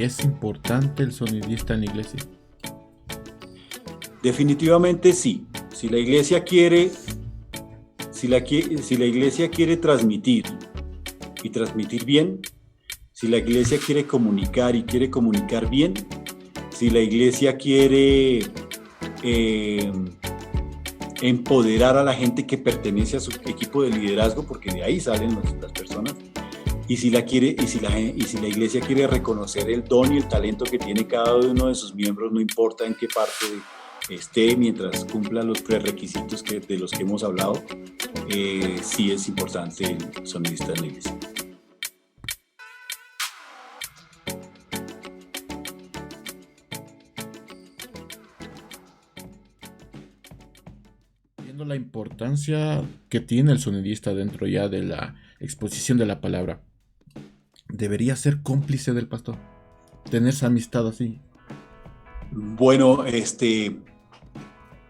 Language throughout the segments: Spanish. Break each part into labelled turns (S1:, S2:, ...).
S1: ¿Es importante el sonidista en la iglesia?
S2: Definitivamente sí. Si la iglesia quiere, si la iglesia quiere transmitir y transmitir bien, si la iglesia quiere comunicar y quiere comunicar bien, si la iglesia quiere empoderar a la gente que pertenece a su equipo de liderazgo, porque de ahí salen las personas, y si la iglesia quiere reconocer el don y el talento que tiene cada uno de sus miembros, no importa en qué parte esté, mientras cumpla los prerequisitos de los que hemos hablado, sí es importante el sonidista en la iglesia.
S1: Viendo la importancia que tiene el sonidista dentro ya de la exposición de la palabra, ¿debería ser cómplice del pastor? ¿Tener esa amistad así?
S2: Bueno,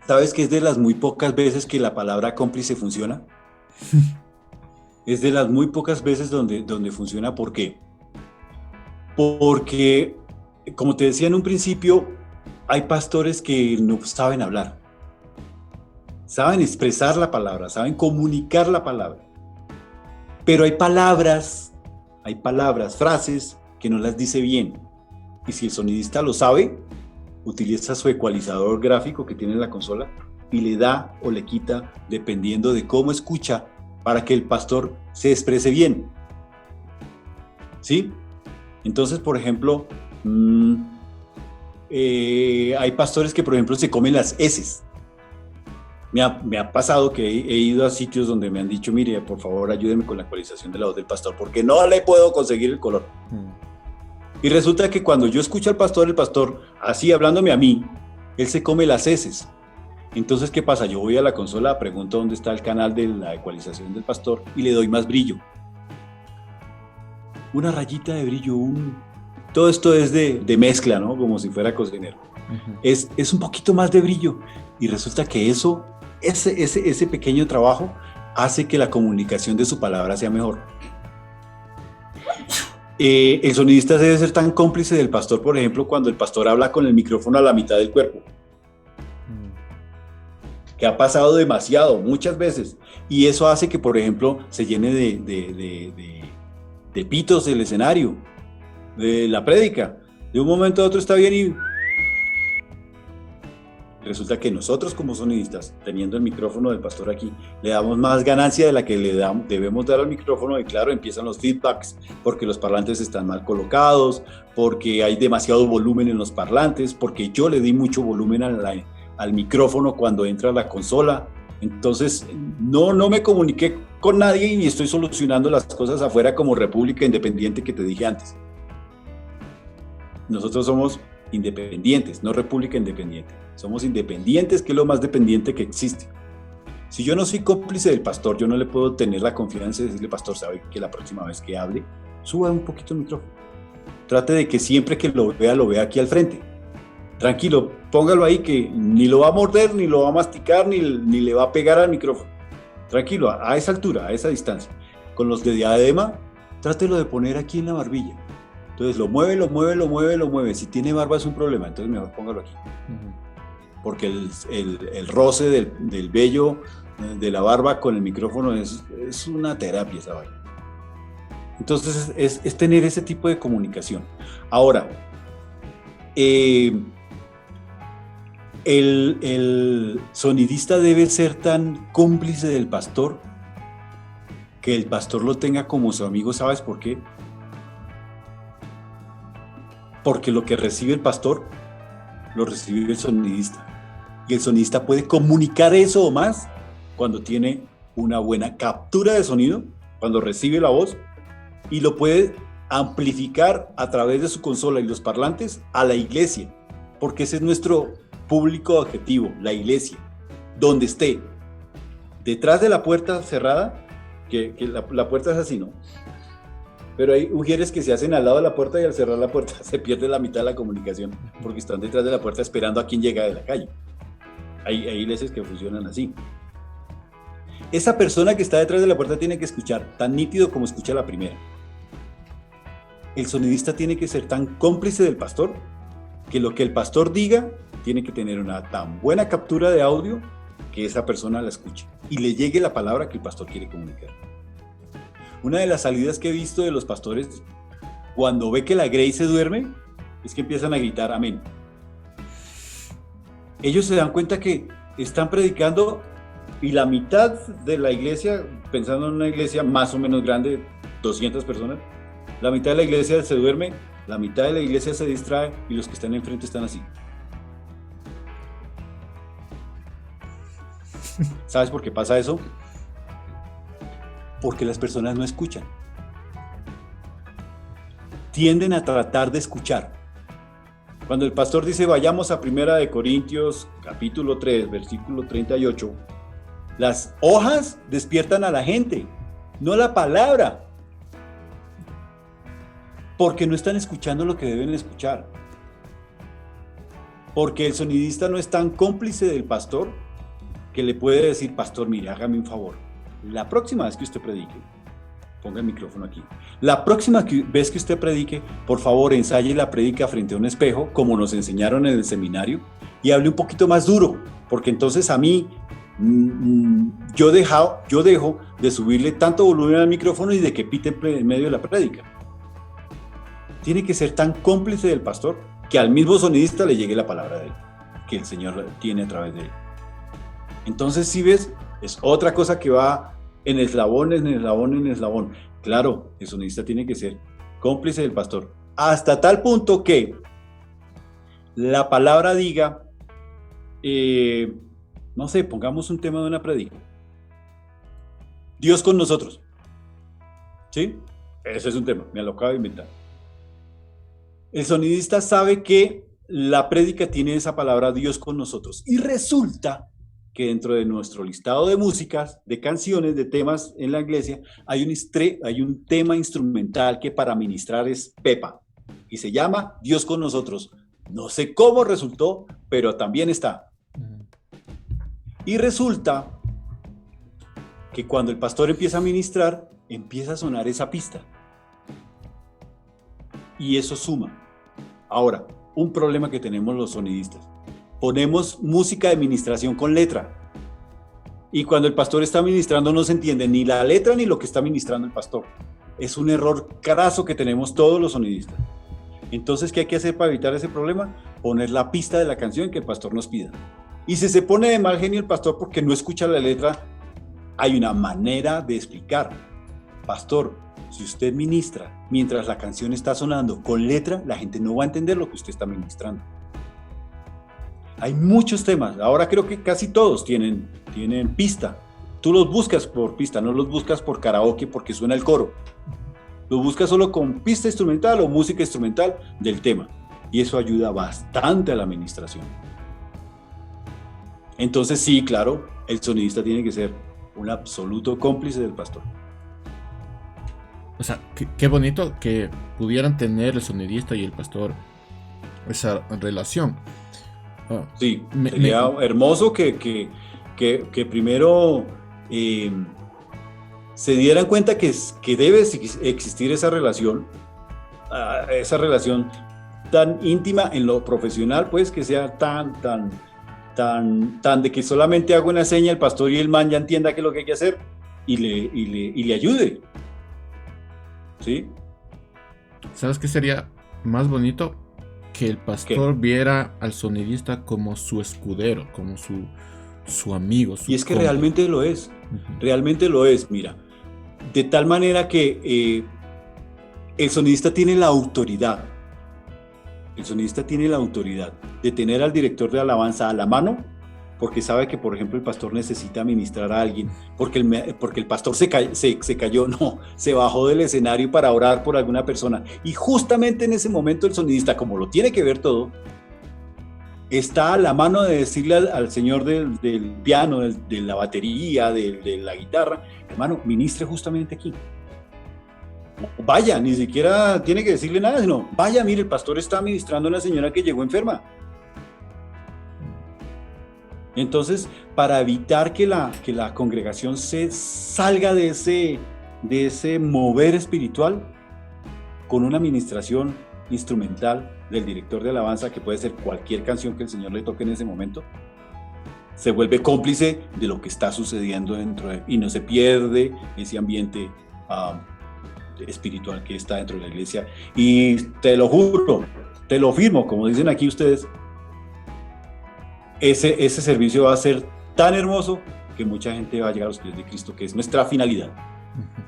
S2: ¿sabes que es de las muy pocas veces que la palabra cómplice funciona? Es de las muy pocas veces donde funciona. ¿Por qué? Porque, como te decía en un principio, hay pastores que no saben hablar, saben expresar la palabra, saben comunicar la palabra, pero hay palabras, frases que no las dice bien, y si el sonidista lo sabe, utiliza su ecualizador gráfico que tiene en la consola y le da o le quita dependiendo de cómo escucha para que el pastor se exprese bien. ¿Sí? Entonces, por ejemplo, hay pastores que, por ejemplo, se comen las heces. Me ha pasado que he ido a sitios donde me han dicho, mire, por favor, ayúdeme con la actualización de la voz del pastor, porque no le puedo conseguir el color. Y resulta que cuando yo escucho al pastor, el pastor, así hablándome a mí, él se come las heces. Entonces, ¿qué pasa? Yo voy a la consola, pregunto dónde está el canal de la ecualización del pastor y le doy más brillo. Una rayita de brillo, todo esto es de mezcla, ¿no? Como si fuera cocinero. Uh-huh. Es un poquito más de brillo y resulta que ese pequeño trabajo hace que la comunicación de su palabra sea mejor. El sonidista debe ser tan cómplice del pastor, por ejemplo, cuando el pastor habla con el micrófono a la mitad del cuerpo, que ha pasado demasiado, muchas veces, y eso hace que, por ejemplo, se llene de pitos el escenario, de la prédica. De un momento a otro está bien y resulta que nosotros como sonidistas, teniendo el micrófono del pastor aquí, le damos más ganancia de la que debemos dar al micrófono, y claro, empiezan los feedbacks, porque los parlantes están mal colocados, porque hay demasiado volumen en los parlantes, porque yo le di mucho volumen al micrófono cuando entra a la consola. Entonces no me comuniqué con nadie y estoy solucionando las cosas afuera como República Independiente que te dije antes. Nosotros somos independientes, no República Independiente. Somos independientes, que es lo más dependiente que existe. Si yo no soy cómplice del pastor, yo no le puedo tener la confianza de decirle, pastor, sabe que la próxima vez que hable, suba un poquito el micrófono. Trate de que siempre que lo vea aquí al frente. Tranquilo, póngalo ahí, que ni lo va a morder, ni lo va a masticar, ni le va a pegar al micrófono. Tranquilo, a esa altura, a esa distancia. Con los de diadema, trátelo de poner aquí en la barbilla. Entonces lo mueve. Si tiene barba es un problema, entonces mejor póngalo aquí. Uh-huh. Porque el roce del vello de la barba con el micrófono es una terapia esa vaina. Entonces es tener ese tipo de comunicación. Ahora, el sonidista debe ser tan cómplice del pastor que el pastor lo tenga como su amigo. ¿Sabes por qué? Porque lo que recibe el pastor lo recibe el sonidista, y el sonidista puede comunicar eso o más cuando tiene una buena captura de sonido, cuando recibe la voz, y lo puede amplificar a través de su consola y los parlantes a la iglesia, porque ese es nuestro público objetivo, la iglesia, donde esté, detrás de la puerta cerrada, que la puerta es así, ¿no? Pero hay ujieres que se hacen al lado de la puerta y al cerrar la puerta se pierde la mitad de la comunicación, porque están detrás de la puerta esperando a quien llega de la calle. Hay iglesias que funcionan así. Esa persona que está detrás de la puerta tiene que escuchar tan nítido como escucha la primera. que el sonidista tiene que ser tan cómplice del pastor que lo que el pastor diga tiene que tener una tan buena captura de audio que esa persona la escuche y le llegue la palabra que el pastor quiere comunicar. Una de las salidas que he visto de los pastores cuando ve que la Grey se duerme es que empiezan a gritar amén. Ellos se dan cuenta que están predicando y la mitad de la iglesia, pensando en una iglesia más o menos grande, 200 personas, la mitad de la iglesia se duerme, la mitad de la iglesia se distrae y los que están enfrente están así. ¿Sabes por qué pasa eso? Porque las personas no escuchan. Tienden a tratar de escuchar. Cuando el pastor dice vayamos a 1 Corintios capítulo 3, versículo 38, las hojas despiertan a la gente, no la palabra. Porque no están escuchando lo que deben escuchar. Porque el sonidista no es tan cómplice del pastor que le puede decir, pastor, mire, hágame un favor. La próxima vez que usted predique, ponga el micrófono aquí. La próxima vez que usted predique, por favor, ensaye la prédica frente a un espejo, como nos enseñaron en el seminario, y hable un poquito más duro, porque entonces a mí, yo dejo de subirle tanto volumen al micrófono y de que pite en medio de la prédica. Tiene que ser tan cómplice del pastor que al mismo sonidista le llegue la palabra de él, que el Señor tiene a través de él. Entonces, si ves, es otra cosa que va en eslabón. Claro, el sonidista tiene que ser cómplice del pastor, hasta tal punto que la palabra diga, no sé, pongamos un tema de una prédica. Dios con nosotros. ¿Sí? Ese es un tema, me lo acabo de inventar. El sonidista sabe que la prédica tiene esa palabra Dios con nosotros. Y resulta que dentro de nuestro listado de músicas, de canciones, de temas en la iglesia, hay un tema instrumental que para ministrar es Pepa. Y se llama Dios con nosotros. No sé cómo resultó, pero también está. Y resulta que cuando el pastor empieza a ministrar, empieza a sonar esa pista. Y eso suma. Ahora, un problema que tenemos los sonidistas. Ponemos música de ministración con letra. Y cuando el pastor está ministrando no se entiende ni la letra ni lo que está ministrando el pastor. Es un error craso que tenemos todos los sonidistas. Entonces, ¿qué hay que hacer para evitar ese problema? Poner la pista de la canción que el pastor nos pida. Y si se pone de mal genio el pastor porque no escucha la letra, hay una manera de explicar. Pastor, si usted ministra mientras la canción está sonando con letra, la gente no va a entender lo que usted está ministrando. Hay muchos temas. Ahora creo que casi todos tienen pista. Tú los buscas por pista, no los buscas por karaoke porque suena el coro. Los buscas solo con pista instrumental o música instrumental del tema. Y eso ayuda bastante a la administración. Entonces sí, claro, el sonidista tiene que ser un absoluto cómplice del pastor.
S1: O sea, qué bonito que pudieran tener el sonidista y el pastor esa relación.
S2: Sí, sería hermoso que primero se dieran cuenta que debe existir esa relación tan íntima en lo profesional, pues que sea tan de que solamente hago una seña el pastor y el man ya entienda qué es lo que hay que hacer y le ayude. ¿Sí?
S1: ¿Sabes qué sería más bonito? Que el pastor viera al sonidista como su escudero, como su amigo.
S2: Y es que realmente lo es. Realmente lo es, mira. De tal manera que el sonidista tiene la autoridad. El sonidista tiene la autoridad de tener al director de alabanza a la mano, porque sabe que, por ejemplo, el pastor necesita ministrar a alguien, porque el pastor se cayó, no, se bajó del escenario para orar por alguna persona. Y justamente en ese momento el sonidista, como lo tiene que ver todo, está a la mano de decirle al señor del piano, de la batería, de la guitarra, hermano, ministre justamente aquí. Vaya, ni siquiera tiene que decirle nada, sino, vaya, mire, el pastor está ministrando a una señora que llegó enferma. Entonces, para evitar que la congregación se salga de ese mover espiritual, con una administración instrumental del director de alabanza, que puede ser cualquier canción que el Señor le toque en ese momento, se vuelve cómplice de lo que está sucediendo dentro de él y no se pierde ese ambiente espiritual que está dentro de la iglesia. Y te lo juro, te lo firmo, como dicen aquí ustedes, ese servicio va a ser tan hermoso que mucha gente va a llegar a los pies de Cristo, que es nuestra finalidad.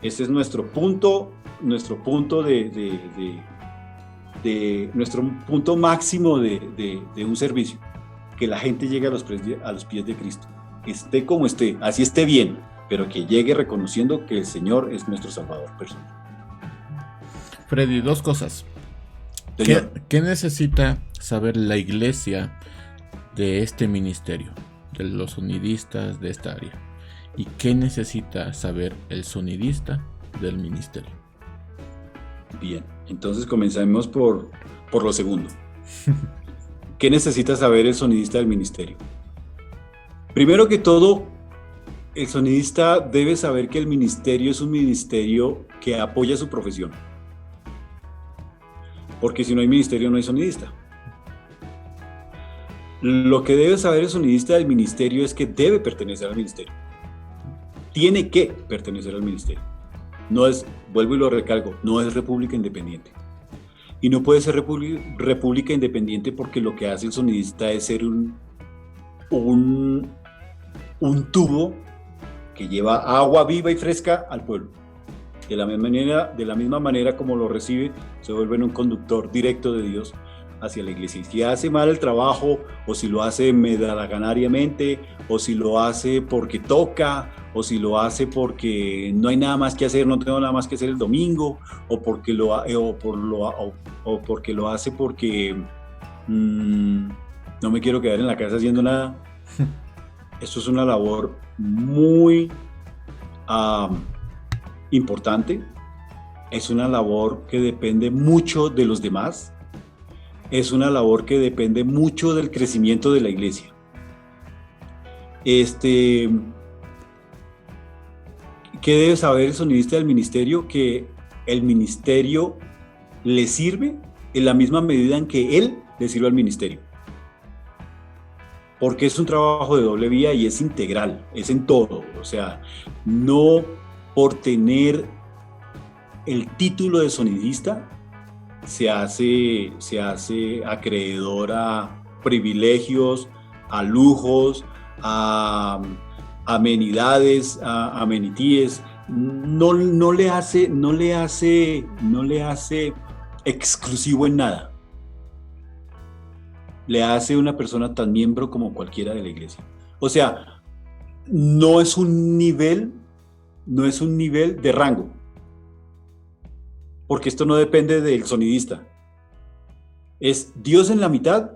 S2: Ese es nuestro punto nuestro punto máximo de un servicio, que la gente llegue a los pies de Cristo, esté como esté, así esté bien, pero que llegue reconociendo que el Señor es nuestro Salvador personal.
S1: Freddy, dos cosas. ¿Qué necesita saber la iglesia de este ministerio, de los sonidistas de esta área? ¿Y qué necesita saber el sonidista del ministerio?
S2: Bien, entonces comencemos por lo segundo. ¿Qué necesita saber el sonidista del ministerio? Primero que todo, el sonidista debe saber que el ministerio es un ministerio que apoya su profesión. Porque si no hay ministerio, no hay sonidista. Lo que debe saber el sonidista del ministerio es que debe pertenecer al ministerio. Tiene que pertenecer al ministerio. No es, vuelvo y lo recalco, no es república independiente. Y no puede ser república independiente porque lo que hace el sonidista es ser un tubo que lleva agua viva y fresca al pueblo. De la misma manera como lo recibe, se vuelve un conductor directo de Dios hacia la iglesia. Y si hace mal el trabajo, o si lo hace medalaganariamente, o si lo hace porque toca, o si lo hace porque no hay nada más que hacer, no tengo nada más que hacer el domingo, o porque lo hace porque no me quiero quedar en la casa haciendo nada. Esto es una labor muy importante, es una labor que depende mucho de los demás, es una labor que depende mucho del crecimiento de la iglesia. ¿Qué debe saber el sonidista del ministerio? Que el ministerio le sirve en la misma medida en que él le sirve al ministerio. Porque es un trabajo de doble vía y es integral, es en todo. O sea, no por tener el título de sonidista se hace acreedor a privilegios, a lujos, a amenidades, a amenities. No le hace exclusivo en nada. Le hace una persona tan miembro como cualquiera de la iglesia. O sea, no es un nivel de rango, porque esto no depende del sonidista. Es Dios en la mitad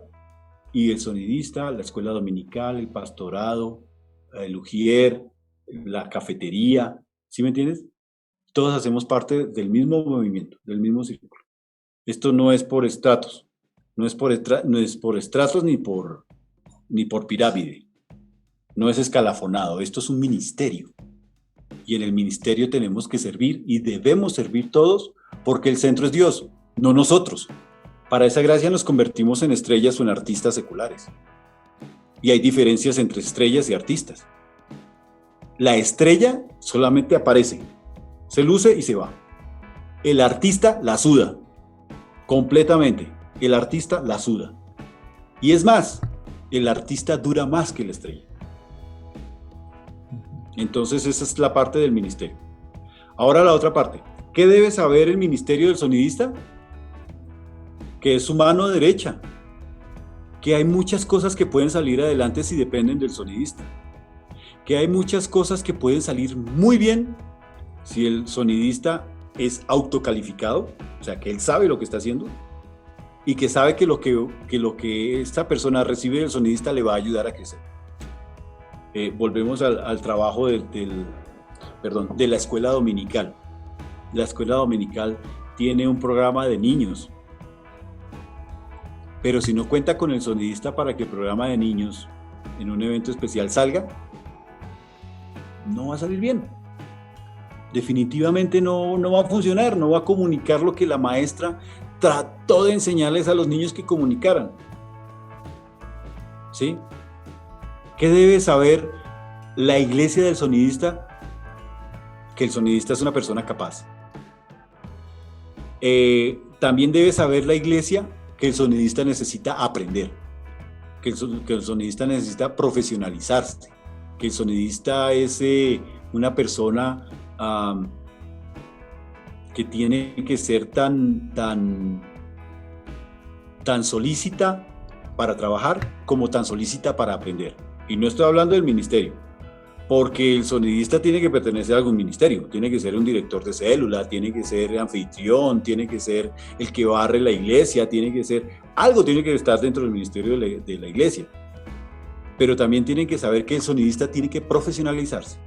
S2: y el sonidista, la escuela dominical, el pastorado, el ujier, la cafetería, ¿sí me entiendes? Todos hacemos parte del mismo movimiento, del mismo círculo. Esto no es por estratos. No es por estratos ni por pirámide. No es escalafonado. Esto es un ministerio. Y en el ministerio tenemos que servir y debemos servir todos porque el centro es Dios, no nosotros. Para esa gracia nos convertimos en estrellas o en artistas seculares. Y hay diferencias entre estrellas y artistas. La estrella solamente aparece, se luce y se va. El artista la suda completamente. El artista la suda. Y es más, el artista dura más que la estrella. Entonces esa es la parte del ministerio. Ahora la otra parte. ¿Qué debe saber el ministerio del sonidista? Que es su mano derecha. Que hay muchas cosas que pueden salir adelante si dependen del sonidista. Que hay muchas cosas que pueden salir muy bien si el sonidista es autocalificado, o sea, que él sabe lo que está haciendo y que sabe que lo que esta persona recibe del sonidista le va a ayudar a crecer. Volvemos al trabajo de la escuela dominical. La escuela dominical tiene un programa de niños, pero si no cuenta con el sonidista para que el programa de niños en un evento especial salga, no va a salir bien. definitivamente no va a funcionar, no va a comunicar lo que la maestra trató de enseñarles a los niños que comunicaran. ¿Sí? ¿Qué debe saber la iglesia del sonidista? Que el sonidista es una persona capaz. También debe saber la iglesia que el sonidista necesita aprender, que el sonidista necesita profesionalizarse, que el sonidista es una persona que tiene que ser tan solícita para trabajar como tan solícita para aprender. Y no estoy hablando del ministerio, porque el sonidista tiene que pertenecer a algún ministerio, tiene que ser un director de célula, tiene que ser anfitrión, tiene que ser el que barre la iglesia, tiene que estar dentro del ministerio de la iglesia. Pero también tienen que saber que el sonidista tiene que profesionalizarse.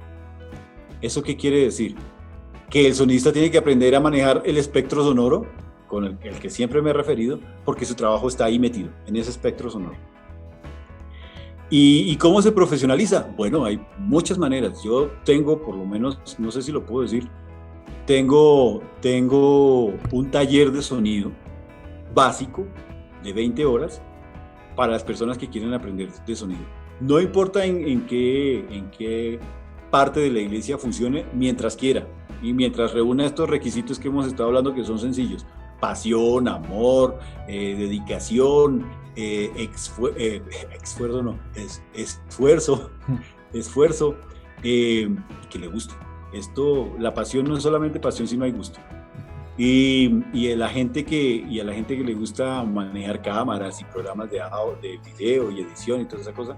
S2: ¿Eso qué quiere decir? Que el sonidista tiene que aprender a manejar el espectro sonoro, con el que siempre me he referido, porque su trabajo está ahí metido, en ese espectro sonoro. ¿Y cómo se profesionaliza? Bueno, hay muchas maneras. Yo tengo, por lo menos, no sé si lo puedo decir, tengo un taller de sonido básico de 20 horas para las personas que quieren aprender de sonido. No importa en qué parte de la iglesia funcione, mientras quiera y mientras reúna estos requisitos que hemos estado hablando, que son sencillos: pasión, amor, dedicación, esfuerzo, que le guste. La pasión no es solamente pasión, sino hay gusto. Y a la gente que le gusta manejar cámaras y programas de video y edición y toda esa cosa,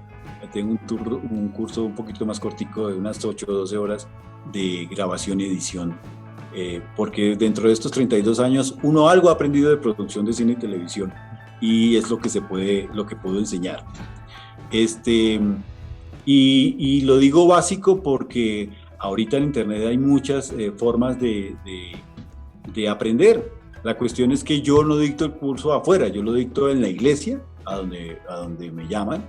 S2: tengo un curso un poquito más cortico de unas 8 o 12 horas de grabación y edición, porque dentro de estos 32 años uno algo ha aprendido de producción de cine y televisión, y es lo que puedo enseñar. Y lo digo básico porque ahorita en internet hay muchas formas de aprender. La cuestión es que yo no dicto el curso afuera, yo lo dicto en la iglesia, a donde me llaman.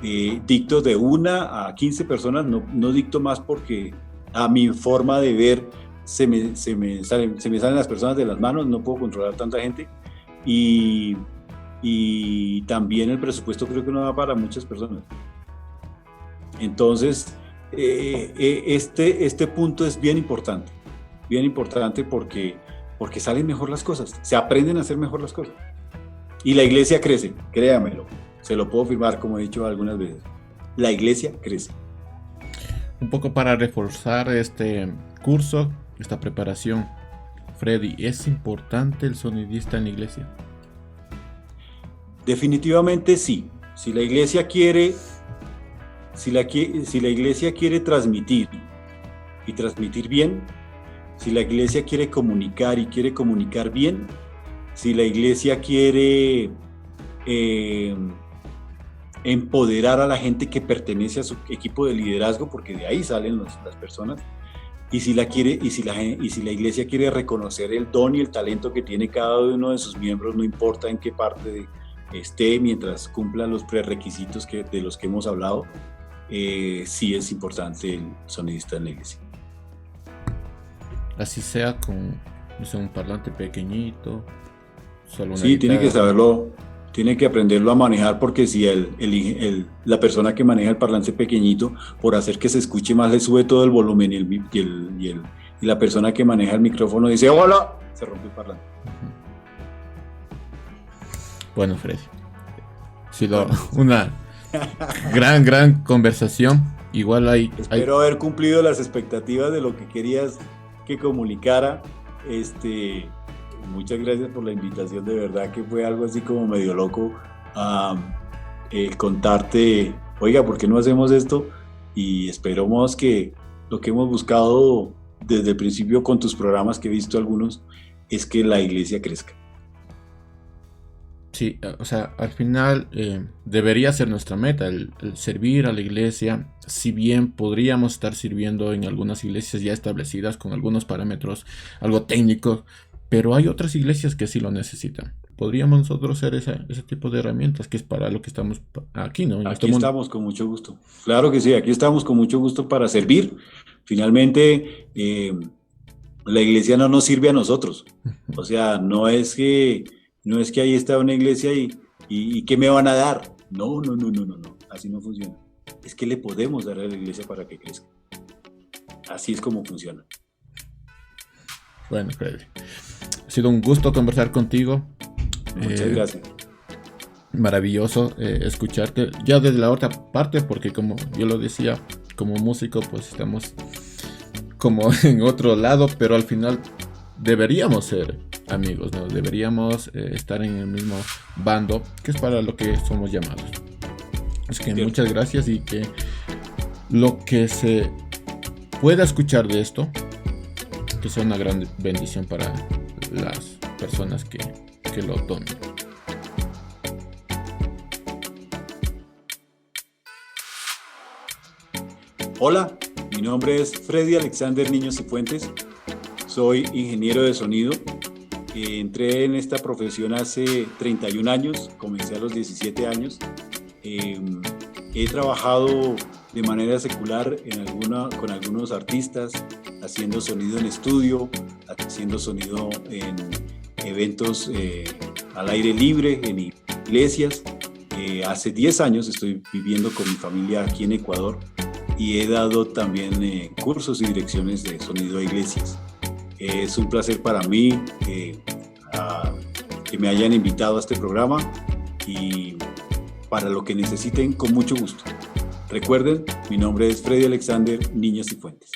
S2: Dicto de 1 a 15 personas, no dicto más, porque a mi forma de ver se me salen las personas de las manos, no puedo controlar tanta gente, y también el presupuesto creo que no da para muchas personas. Entonces este punto es bien importante porque salen mejor las cosas, se aprenden a hacer mejor las cosas, y la iglesia crece, créamelo, se lo puedo firmar, como he dicho algunas veces, la iglesia crece.
S1: Un poco para reforzar este curso, esta preparación, Freddy, ¿es importante el sonidista en la iglesia?
S2: Definitivamente sí. Si la iglesia quiere transmitir y transmitir bien, si la iglesia quiere comunicar y quiere comunicar bien, si la iglesia quiere empoderar a la gente que pertenece a su equipo de liderazgo, porque de ahí salen las personas, y si la iglesia quiere reconocer el don y el talento que tiene cada uno de sus miembros, no importa en qué parte esté, mientras cumpla los prerequisitos de los que hemos hablado, sí es importante el sonidista en la iglesia.
S1: Así sea con, no sé, un parlante pequeñito, solo una
S2: Sí,
S1: guitarra.
S2: tiene que saberlo, tiene que aprenderlo a manejar, porque si la persona que maneja el parlante pequeñito, por hacer que se escuche más, le sube todo el volumen, y la persona que maneja el micrófono dice ¡hola!, se rompe el parlante.
S1: Bueno, Freddy, ha sido una gran conversación. Igual
S2: Espero haber cumplido las expectativas de lo que querías que comunicara. Muchas gracias por la invitación, de verdad que fue algo así como medio loco contarte, oiga, ¿por qué no hacemos esto? Y esperamos que lo que hemos buscado desde el principio con tus programas, que he visto algunos, es que la iglesia crezca.
S1: Sí, o sea, al final debería ser nuestra meta, el servir a la iglesia. Si bien podríamos estar sirviendo en algunas iglesias ya establecidas con algunos parámetros algo técnicos, pero hay otras iglesias que sí lo necesitan. Podríamos nosotros ser ese tipo de herramientas, que es para lo que estamos aquí, ¿no?
S2: Aquí estamos con mucho gusto. Claro que sí, aquí estamos con mucho gusto para servir. Finalmente, La iglesia no nos sirve a nosotros. O sea, no es que ahí está una iglesia y ¿qué me van a dar? No, no, no, no, no, no. Así no funciona. Es que le podemos dar a la iglesia para que crezca. Así es como funciona.
S1: Bueno, Freddy, ha sido un gusto conversar contigo.
S2: Muchas gracias.
S1: Maravilloso escucharte ya desde la otra parte, porque como yo lo decía, como músico pues estamos como en otro lado, pero al final deberíamos ser amigos, ¿no? Deberíamos estar en el mismo bando, que es para lo que somos llamados. Así que muchas gracias, y que lo que se pueda escuchar de esto, que sea una gran bendición para las personas que lo tomen.
S2: Hola, mi nombre es Freddy Alexander Niños y Fuentes. Soy ingeniero de sonido. Entré en esta profesión hace 31 años, comencé a los 17 años. He trabajado de manera secular con algunos artistas, haciendo sonido en estudio, haciendo sonido en eventos al aire libre, en iglesias. Hace 10 años estoy viviendo con mi familia aquí en Ecuador y he dado también cursos y direcciones de sonido a iglesias. Es un placer para mí que me hayan invitado a este programa, y para lo que necesiten, con mucho gusto. Recuerden, mi nombre es Freddy Alexander Niños y Fuentes.